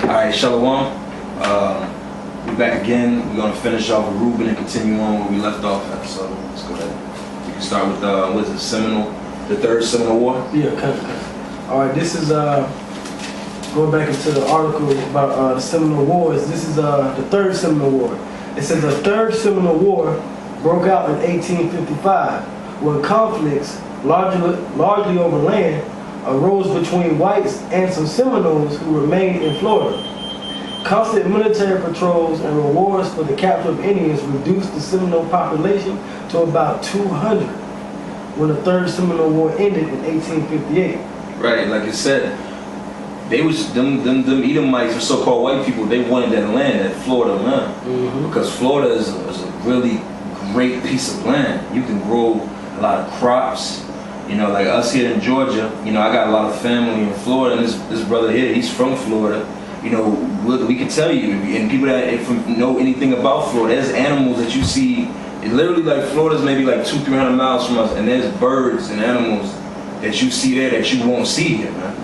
Alright, Shalom. We're back again. We're going to finish off with Reuben and continue on where we left off. So let's go ahead. We can start with, what is it, the third Seminole War? Yeah, kind of. Alright, this is, going back into the article about the Seminole Wars. This is the third Seminole War. It says the third Seminole War broke out in 1855 when conflicts, largely over land, arose between whites and some Seminoles who remained in Florida. Constant military patrols and rewards for the capture of Indians reduced the Seminole population to about 200 when the Third Seminole War ended in 1858. Right, like I said, they was them Edomites or so-called white people. They wanted that land, that Florida land, because Florida is a really great piece of land. You can grow a lot of crops. You know, like us here in Georgia, you know, I got a lot of family in Florida, and this brother here, he's from Florida. You know, we can tell you, and people that know anything about Florida, there's animals that you see, literally like Florida's maybe like 200-300 miles from us, and there's birds and animals that you see there that you won't see here, man.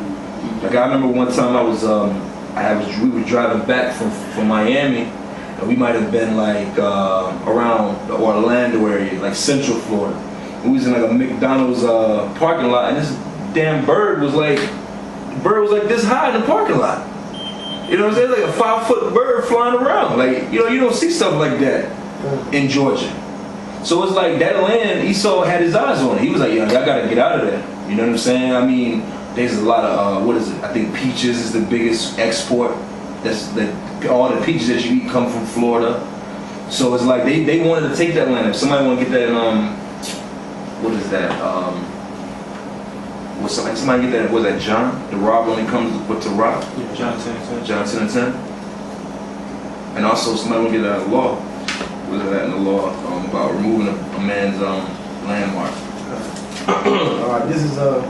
Like I remember one time we were driving back from Miami, and we might have been like around the Orlando area, like Central Florida. We was in like a McDonald's parking lot, and this damn bird was like this high in the parking lot. You know what I'm saying? Like a 5-foot bird flying around. Like, you know, you don't see stuff like that in Georgia. So it's like that land, Esau had his eyes on it. He was like, yo, y'all gotta get out of there. You know what I'm saying? I mean, there's a lot of, what is it? I think peaches is the biggest export. All the peaches that you eat come from Florida. So it's like they wanted to take that land. If somebody want to get that, what is that? Somebody get that? Was that John? The rob only comes with to rob. Yeah, John 10:10. John 10:10. And also somebody want to get that law. Was that in the law about removing a man's landmark? Alright, this is the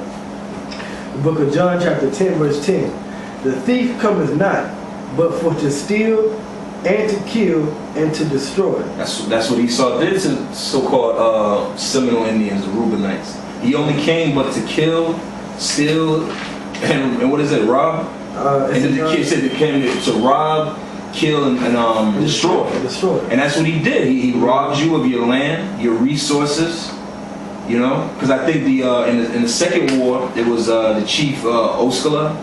book of John, chapter 10, verse 10. The thief cometh not, but for to steal and to kill and to destroy. That's what Esau did to so-called Seminole Indians, the Reubenites. He only came but to kill, steal, and what is it, rob? And then the kid said it came to rob, kill, and destroy. And that's what he did. He robbed you of your land, your resources. You know, because I think in the second war it was the chief Osceola.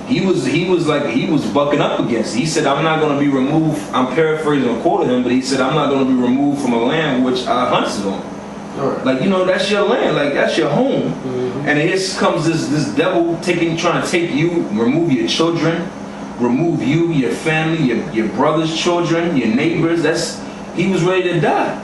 He was bucking up against it. He said, I'm not going to be removed. I'm paraphrasing a quote of him, but he said, I'm not going to be removed from a land which I hunted on. Right. Like, you know, that's your land. Like, that's your home. And here comes this devil trying to take you, remove your children, remove you, your family, your brother's children, your neighbors. He was ready to die.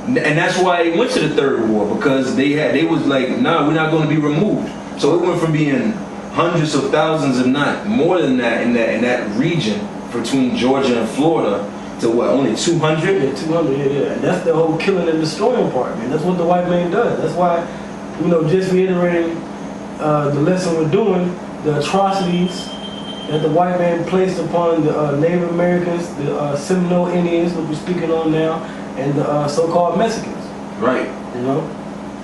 And that's why he went to the third war, because they was like, nah, we're not going to be removed. So it went from being hundreds of thousands, if not more than that, in that region between Georgia and Florida, to what, only 200? Yeah, 200, yeah. And that's the whole killing and destroying part, man. That's what the white man does. That's why, you know, just reiterating the lesson we're doing, the atrocities that the white man placed upon the Native Americans, the Seminole Indians, which we're speaking on now, and the so-called Mexicans. Right. You know?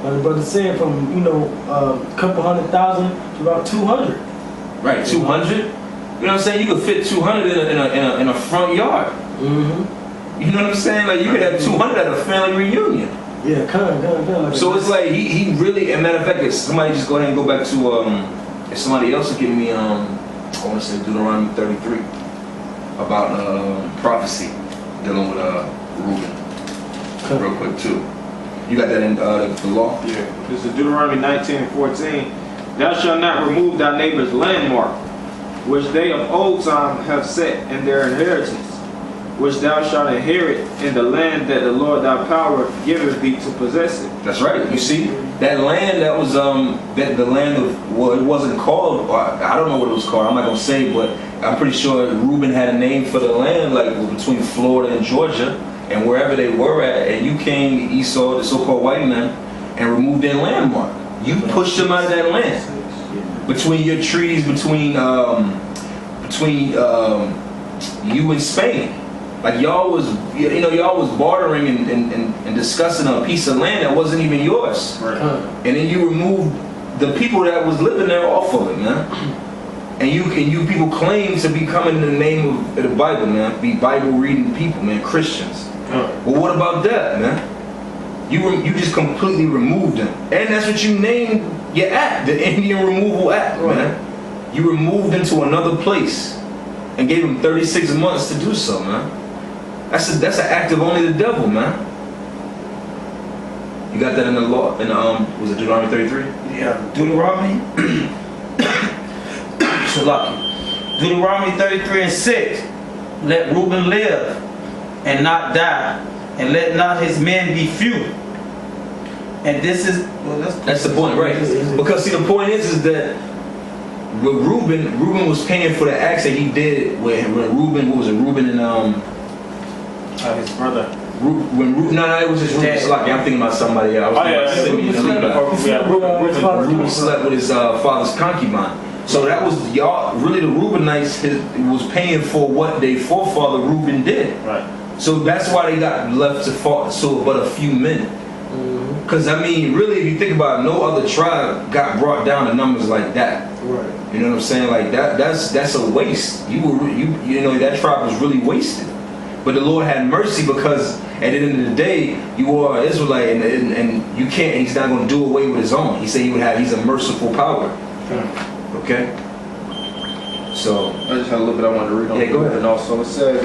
Like the brother said, from, you know, a couple 100,000 to about 200. Right, 200? You know what I'm saying? You could fit 200 in a front yard. You know what I'm saying? Like, you could have 200 at a family reunion. Yeah, kind of. Like so it's like, he really, as a matter of fact, if somebody just go ahead and go back to, if somebody else would give me, I want to say Deuteronomy 33, about prophecy, dealing with Reuben. Real quick too. You got that in the law? Yeah. This is Deuteronomy 19:14. Thou shalt not remove thy neighbor's landmark, which they of old time have set in their inheritance, which thou shalt inherit in the land that the Lord thy power giveth thee to possess it. That's right. You see, that land that was that the land of, well, it wasn't called, I don't know what it was called, I'm not gonna say, but I'm pretty sure Reuben had a name for the land, like between Florida and Georgia. And wherever they were at, and you came, Esau, the so-called white man, and removed their landmark. You pushed them out of that land. Between your trees, between you and Spain. Like y'all was bartering and discussing a piece of land that wasn't even yours. Right. And then you removed the people that was living there off of it, man. And you people claim to be coming in the name of the Bible, man. Be Bible reading people, man, Christians. Well, what about that, man? You just completely removed them. And that's what you named your act, the Indian Removal Act, man. You removed them to another place and gave them 36 months to do so, man. That's an act of only the devil, man. You got that in the law, in was it Deuteronomy 33? Yeah, Deuteronomy. Deuteronomy 33:6. Let Reuben live and not die, and let not his men be few. And this is that's the point, right? Because see, the point is that with Reuben was paying for the acts that he did when Reuben, what was it, Reuben and his brother. No, it was his Reuben. I'm thinking about somebody else. Reuben slept with his father's concubine. So that was y'all. Really, the Reubenites was paying for what their forefather Reuben did. Right. So that's why they got left to fall. So but a few men. Because I mean, really, if you think about it, no other tribe got brought down to numbers like that. Right. You know what I'm saying? Like that's a waste. You know that tribe was really wasted. But the Lord had mercy because at the end of the day, you are an Israelite and you can't. He's not going to do away with his own. He said he's a merciful power. Okay. So I just had a little bit I wanted to read on. Yeah, go ahead. And also it says,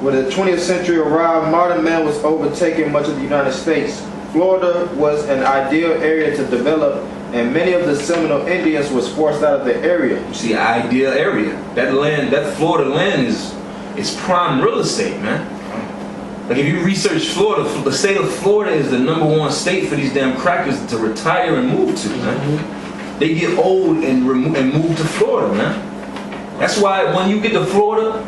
when the 20th century arrived, modern man was overtaking much of the United States. Florida was an ideal area to develop, and many of the Seminole Indians was forced out of the area. you see, an ideal area. That land, that Florida land is prime real estate, man. Like if you research Florida, the state of Florida is the #1 state for these damn crackers to retire and move to, man. They get old and move to Florida, man. That's why when you get to Florida,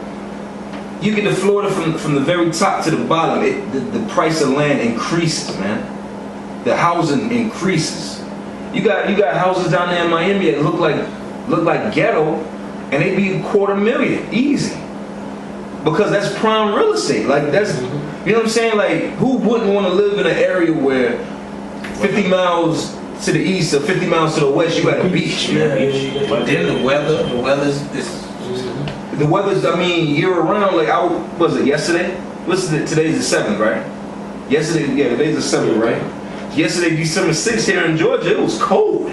from the very top to the bottom, the price of land increases, man. The housing increases. You got houses down there in Miami that look like ghetto, and they be $250,000 easy. Because that's prime real estate. Like that's, you know what I'm saying? Like who wouldn't want to live in an area where 50 miles to the east or 50 miles to the west you got a beach, man? But then the weather's The weather's, I mean, year round. Like was it yesterday? Today's the 7th, right? Yesterday, yeah, today's the 7th, right? Yesterday, December 6th here in Georgia, it was cold.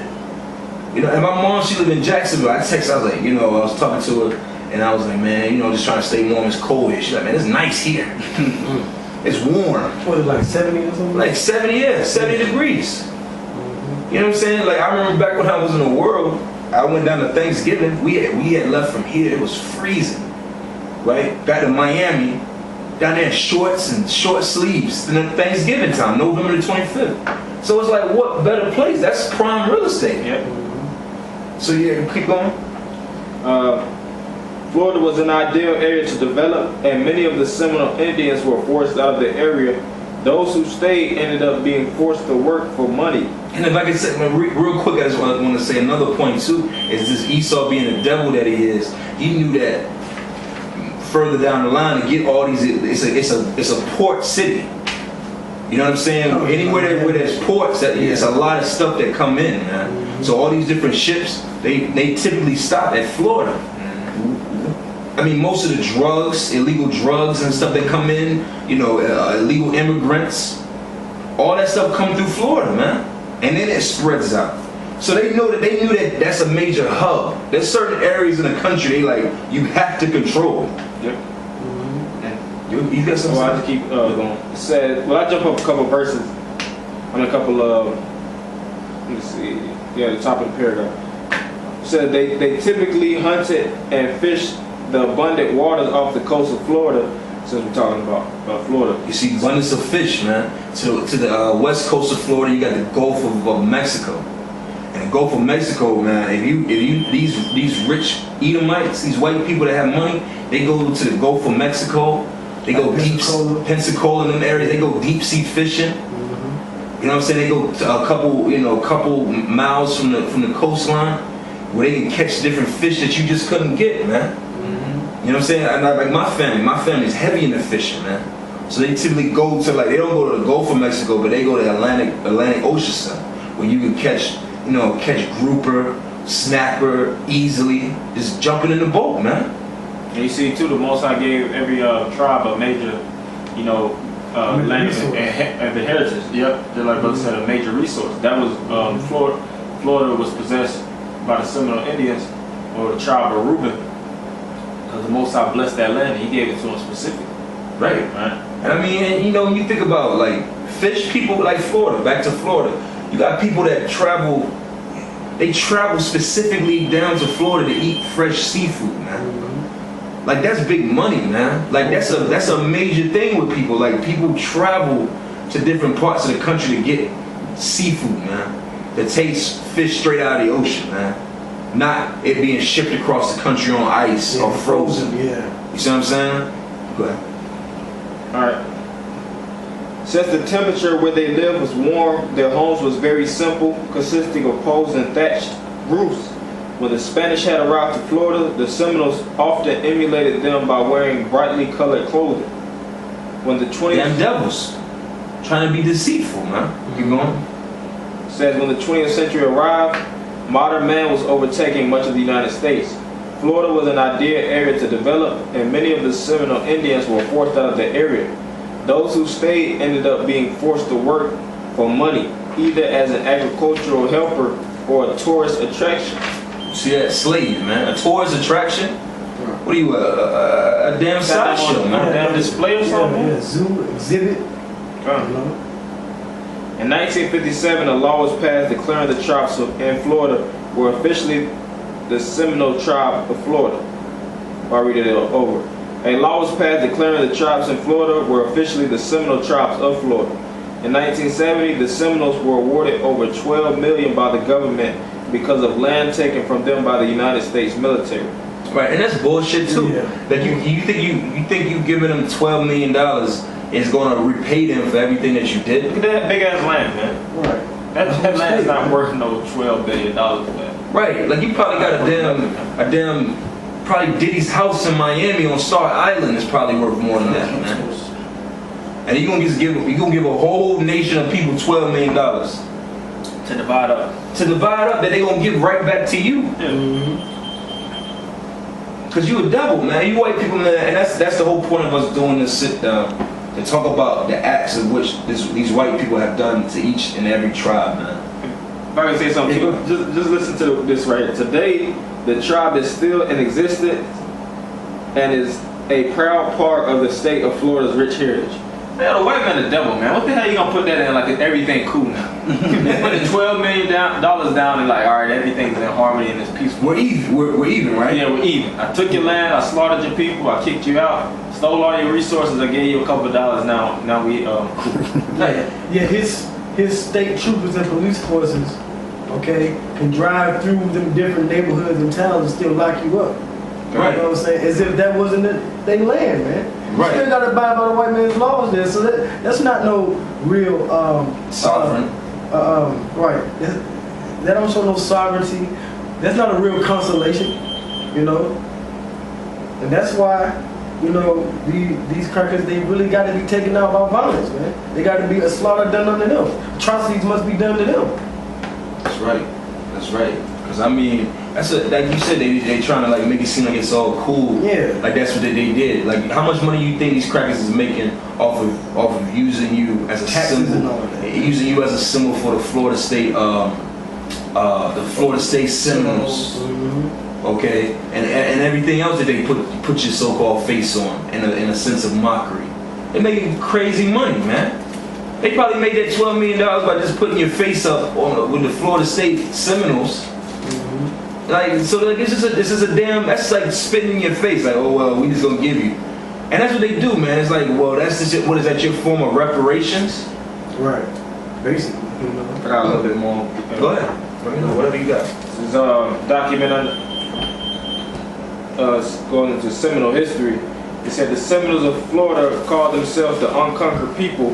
You know, and my mom, she lived in Jacksonville. I texted, I was like, I was talking to her. And I was like, man, just trying to stay warm. It's cold here. She's like, man, it's nice here. It's warm. What, like 70 or something? Like 70, yeah, 70 degrees. You know what I'm saying? Like I remember back when I was in the world, I went down to Thanksgiving. We had left from here. It was freezing. Right? Back to Miami, down there in shorts and short sleeves. And Thanksgiving time, November the 25th. So it's like, what better place? That's prime real estate. Yep. So yeah, keep going. Florida was an ideal area to develop, and many of the Seminole Indians were forced out of the area. Those who stayed ended up being forced to work for money. And if I could say, real quick, I just want to say another point too, is this Esau being the devil that he is. He knew that further down the line to get all these, it's a port city. You know what I'm saying? Anywhere where there's ports, it's a lot of stuff that come in, man. So all these different ships, they typically stop at Florida. I mean, most of the drugs, illegal drugs and stuff that come in, illegal immigrants, all that stuff come through Florida, man. And then it spreads out. So they knew that that's a major hub. There's certain areas in the country you have to control. Yep. You got something? I have to keep going. It said, I jump up a couple of verses on a couple of, let me see, the top of the paragraph. It said they typically hunted and fished the abundant waters off the coast of Florida, since we're talking about Florida. You see abundance of fish, man. To the west coast of Florida, you got the Gulf of Mexico. And the Gulf of Mexico, man, if you these rich Edomites, these white people that have money, they go to the Gulf of Mexico. They go Pensacola in them areas. They go deep sea fishing. You know what I'm saying? They go to a couple miles from the coastline where they can catch different fish that you just couldn't get, man. You know what I'm saying? Like my family's heavy into fishing, man. So they typically go to they don't go to the Gulf of Mexico, but they go to the Atlantic Ocean side, where you can catch grouper, snapper, easily, just jumping in the boat, man. And you see too, the Most High gave every tribe a major, land and inheritance. Yep, just like Brother said, a major resource. That was Florida. Florida was possessed by the Seminole Indians, or the tribe of Reuben, because the Most High blessed that land and He gave it to them specifically. Right. And I mean, when you think about like fish people like Florida, back to Florida, you got people that travel. They travel specifically down to Florida to eat fresh seafood, man. Like that's big money, man. Like that's a major thing with people. Like people travel to different parts of the country to get seafood, man. That tastes fish straight out of the ocean, man. Not it being shipped across the country on ice or frozen. Yeah. You see what I'm saying? Go ahead. Alright. Since the temperature where they lived was warm, their homes was very simple, consisting of poles and thatched roofs. When the Spanish had arrived to Florida, the Seminoles often emulated them by wearing brightly colored clothing. When the 20th Damn devils. Trying to be deceitful, man. Keep going. Says when the 20th century arrived, modern man was overtaking much of the United States. Florida was an ideal area to develop, and many of the Seminole Indians were forced out of the area. Those who stayed ended up being forced to work for money, either as an agricultural helper or a tourist attraction. See that slave, man? A tourist attraction? What are you, a damn sideshow, man? A damn display or something? Yeah, zoo, exhibit. In 1957, a law was passed declaring the tribes in Florida were officially the Seminole tribe of Florida. I'll read it over. A law was passed declaring the tribes in Florida were officially the Seminole tribes of Florida. In 1970, the Seminoles were awarded over $12 million by the government because of land taken from them by the United States military. Right, and that's bullshit too. Yeah. That you think you giving them $12 million is going to repay them for everything that you did? Look at that big ass land, man. Right. That land's not worth no $12 billion, man. Right, like you probably got probably Diddy's house in Miami on Star Island is probably worth more than that, man. And you gonna give a whole nation of people $12 million To divide up. That they gonna give right back to you. Yeah. Cause you a devil, man. You white people, man, and that's the whole point of us doing this sit down to talk about the acts of which these white people have done to each and every tribe, man. If I can say something, just listen to this right here. Today, the tribe is still in existence and is a proud part of the state of Florida's rich heritage. Man, the white man the devil, man. What the hell you gonna put that in like everything cool now? Putting $12 million down and like, all right, everything's in harmony and it's peaceful. We're even, right? Yeah, we're even. I took your land, I slaughtered your people, I kicked you out, stole all your resources, I gave you a couple of dollars. Now we cool. Yeah, his state troopers and police forces, okay, can drive through them different neighborhoods and towns and still lock you up. Right. You know what I'm saying? As if that wasn't their land, man. Right. You still got to abide by the white man's laws there, so that's not no real Sovereign. Right. That don't show no sovereignty. That's not a real consolation, you know. And that's why, you know, these crackers, they really got to be taken out by violence, man. They got to be a slaughter done unto them. Atrocities must be done to them. That's right. That's right. Cause I mean, like you said, they trying to like make it seem like it's all cool. Yeah. Like that's what they did. Like how much money you think these crackers is making off of using you as a symbol, using you as a symbol for the Florida State, the Florida State Seminoles. Mm-hmm. Okay, and everything else that they put your so-called face on in a sense of mockery. They making crazy money, man. They probably made that $12 million by just putting your face up with the Florida State Seminoles. Mm-hmm. Like, so like this is a damn, that's like spitting in your face. Like, oh well, we just gonna give you, and that's what they do, man. It's like, well, that's just what is that your form of reparations? Right. Basically. You know. I got a little bit more. Go ahead. Whatever you got. This is a document going into Seminole history. It said the Seminoles of Florida called themselves the unconquered people,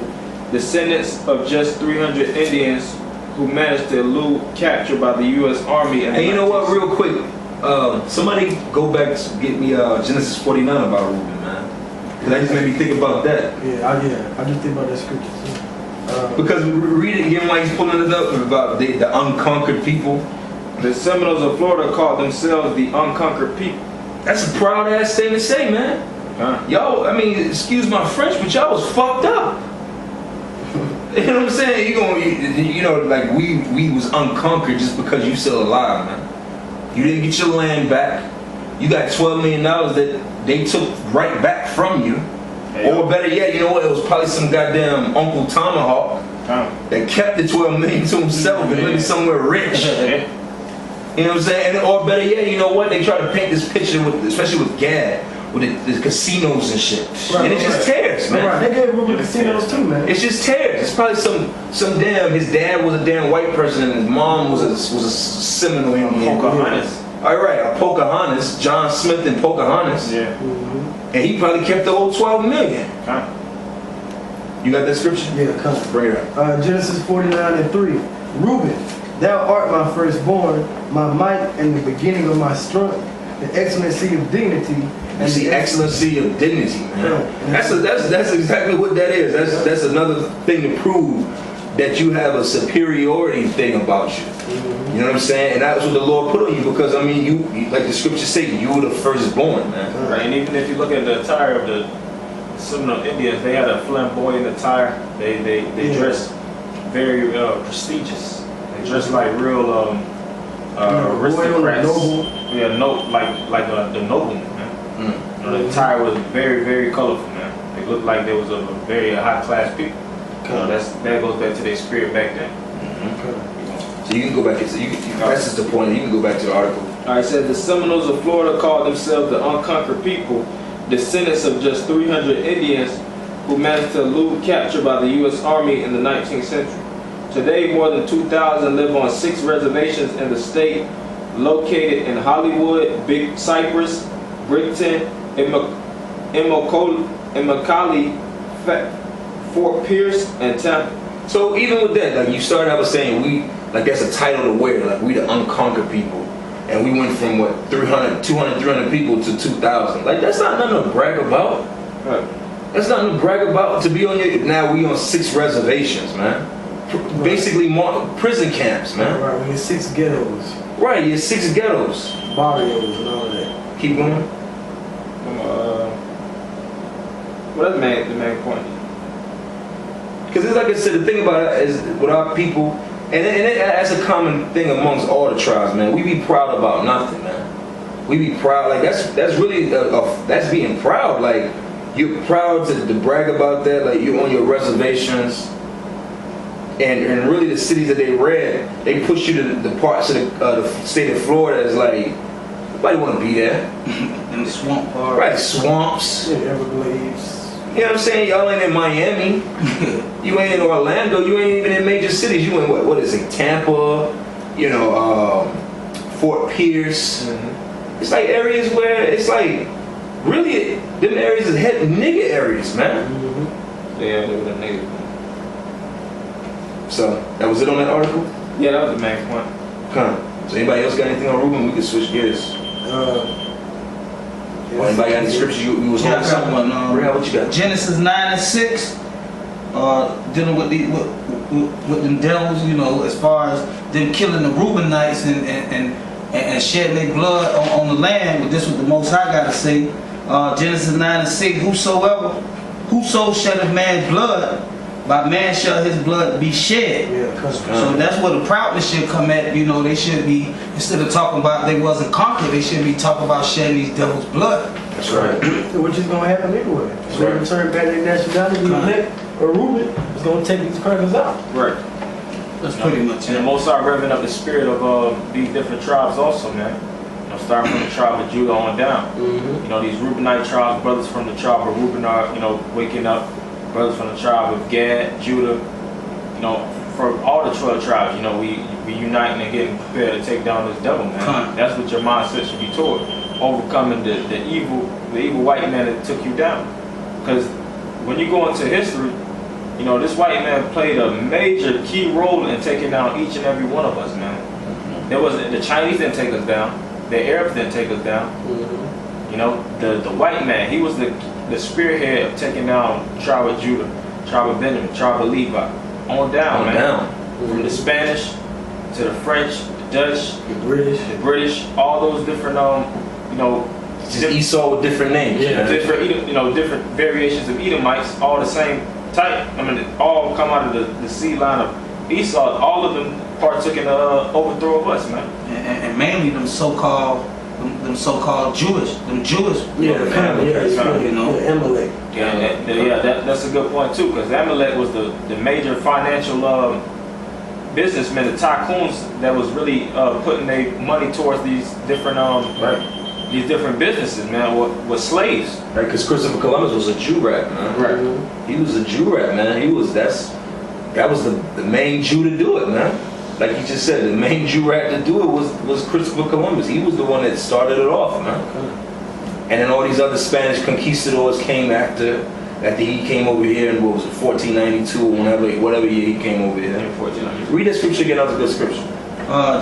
descendants of just 300 Indians who managed to elude capture by the U.S. Army. And you know what, real quick, somebody go back to get me Genesis 49 about Reuben, man. Because that just made me think about that. I just think about that scripture too. Because read it again while he's pulling it up about the unconquered people. The Seminoles of Florida called themselves the unconquered people. That's a proud ass thing to say, man. Y'all, I mean, excuse my French, but y'all was fucked up. You know what I'm saying? You know, like we was unconquered just because you still alive, man. You didn't get your land back. You got $12 million that they took right back from you. Or better yet, you know what? It was probably some goddamn Uncle Tomahawk that kept the $12 million to himself and lived somewhere rich. You know what I'm saying? Or better yet, you know what? They try to paint this picture with, especially with Gad, with the casinos and shit. Right, and it just tears, man. Right. They gave Reuben casinos too, man. It just tears. It's probably some damn. His dad was a damn white person, and his mom was a Seminole Indian. Pocahontas. All right, a Pocahontas, John Smith and Pocahontas. Yeah. And he probably kept the whole 12 million. You got that scripture? Yeah, come. Bring it up. Genesis 49:3. Reuben, thou art my firstborn, my might and the beginning of my strength, the excellency of dignity. And the excellency of dignity, man. That's exactly what that is. That's another thing to prove that you have a superiority thing about you. You know what I'm saying? And that's what the Lord put on you, because I mean, you like the scripture say, you were the firstborn, man. Right. And even if you look at the attire of the Seminole Indians, they had a flamboyant attire. They dressed very prestigious. They dressed like real aristocrats. Yeah, like the nobleman, man. You know, the attire was very, very colorful, man. They looked like there was a very high class people. That goes back to their spirit back then. So you can go back. That's just the point. You can go back to the article. All right, it says the Seminoles of Florida called themselves the unconquered people, descendants of just 300 Indians who managed to elude capture by the U.S. Army in the 19th century. Today, more than 2,000 live on 6 reservations in the state, located in Hollywood, Big Cypress, Brickton, Immokalee, Fort Pierce, and Tampa. So even with that, like you started out with saying that's a title to wear, like we the unconquered people. And we went from what, 200, 300 people to 2,000. Like that's not nothing to brag about. Right. That's nothing to brag about. To be on now we on 6 reservations, man. Basically prison camps, man. Right, we get 6 ghettos. Right, you're 6 ghettos. Barrios and all of that. Keep going. Well, that's the main point. Because it's like I said, the thing about it is with our people, and that's a common thing amongst all the tribes, man. We be proud about nothing, man. We be proud, like that's really that's being proud. Like you're proud to brag about that. Like you're on your reservations, and really the cities that they push you to the parts of the state of Florida is like nobody want to be there. In the swamp part. Right, swamps. Yeah, Everglades. You know what I'm saying? Y'all ain't in Miami. You ain't in Orlando. You ain't even in major cities. You in what is it? Tampa. You know, Fort Pierce. It's like areas where it's like really them areas is head nigga areas, man. Yeah, they were the niggas. So that was it on that article. Yeah, that was the main point. So anybody else got anything on Reuben? We can switch gears. Anybody got any scriptures you was Yeah, I got one. What you got? Genesis 9:6, dealing with them devils, you know, as far as them killing the Reubenites and shedding their blood on the land. But this was the Most High got to say. Genesis 9:6, whoso sheddeth man's blood, by man shall his blood be shed. So that's where the proudness should come at. You know, they should be, instead of talking about they wasn't conquered, they should be talking about shedding these devils' blood. That's right. Which is gonna happen anyway. They return back to their nationality, elect or Reuben is gonna take these crackers out. Right. That's pretty much And it. the Most High revving up the spirit of these different tribes also, man. You know, starting from the tribe of Judah on down. You know, these Reubenite tribes, brothers from the tribe of Reuben are, you know, waking up. Brothers from the tribe of Gad, Judah, you know, from all the 12 tribes, you know, we uniting and getting prepared to take down this devil, man. That's what your mindset should be toward. Overcoming the evil white man that took you down. Because when you go into history, you know, this white man played a major key role in taking down each and every one of us, man. The Chinese didn't take us down. The Arabs didn't take us down. You know, the white man, he was the spearhead of taking down tribe of Judah, tribe of Benjamin, tribe of Levi, on down, man. From the Spanish to the French, the Dutch, the British, all those different, you know, Just Esau with different names. Yeah. different, you know, different variations of Edomites, all the same type. I mean, all come out of the seed line of Esau. All of them partook in the overthrow of us, man. And mainly them so-called Jewish, Yeah, the family, you know. the Amalek. That's a good point too, because Amalek was the major financial businessmen, the tycoons that was really putting their money towards these different these different businesses, man, with slaves. Right, because Christopher Columbus was a Jew rat, man. Right. He was a Jew rat, man. That was the main Jew to do it, man. Like you just said, the main Jew rat to do it was Christopher Columbus. He was the one that started it off, man. And then all these other Spanish conquistadors came after he came over here in, what was it, 1492 or whatever year he came over here. 1492. Read that scripture again. That was a good scripture.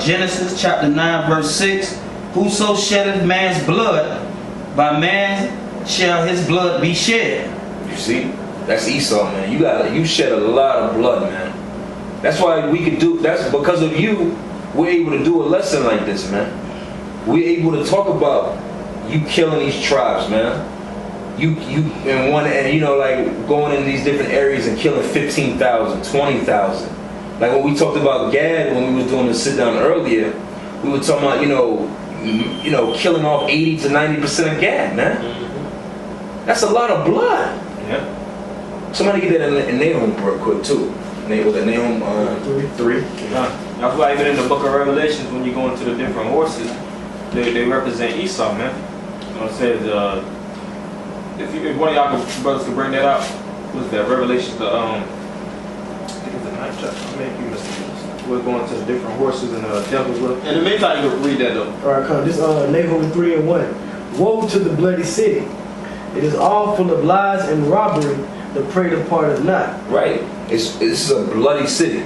Genesis chapter 9 verse 6. Whoso sheddeth man's blood, by man shall his blood be shed. You see? That's Esau, man. You shed a lot of blood, man. That's why that's because of you, we're able to do a lesson like this, man. We're able to talk about you killing these tribes, man. And you know, like going in these different areas and killing 15,000, 20,000. Like when we talked about Gad, when we was doing the sit down earlier, we were talking about, you know, killing off 80 to 90% of Gad, man. That's a lot of blood. Yeah. Somebody get that in Nahum real quick too. Was it Nahum 3? That's why even in the book of Revelations, when you go into the different horses, they represent Esau, man. You know, it says, if one of y'all brothers could bring that out, what's that? Revelations, I think it's the 9th chapter. Maybe you missed it. We're going to the different horses and devils. In the meantime, you can read that though. Alright, come. This Nahum 3 and 1. Woe to the bloody city! It is all full of lies and robbery. The prey departeth not. Right. This is a bloody city.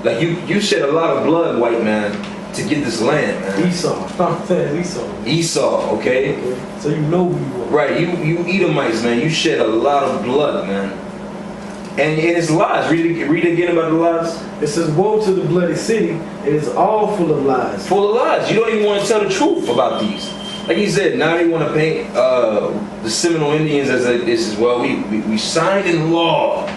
Like you shed a lot of blood, white man, to get this land, man. Esau. Esau, okay? So you know who you are. Right. You Edomites, man. You shed a lot of blood, man. And it's lies. Read again about the lies. It says, woe to the bloody city. It is all full of lies. Full of lies. You don't even want to tell the truth about these. Like he said, now they want to paint the Seminole Indians as well. We signed in law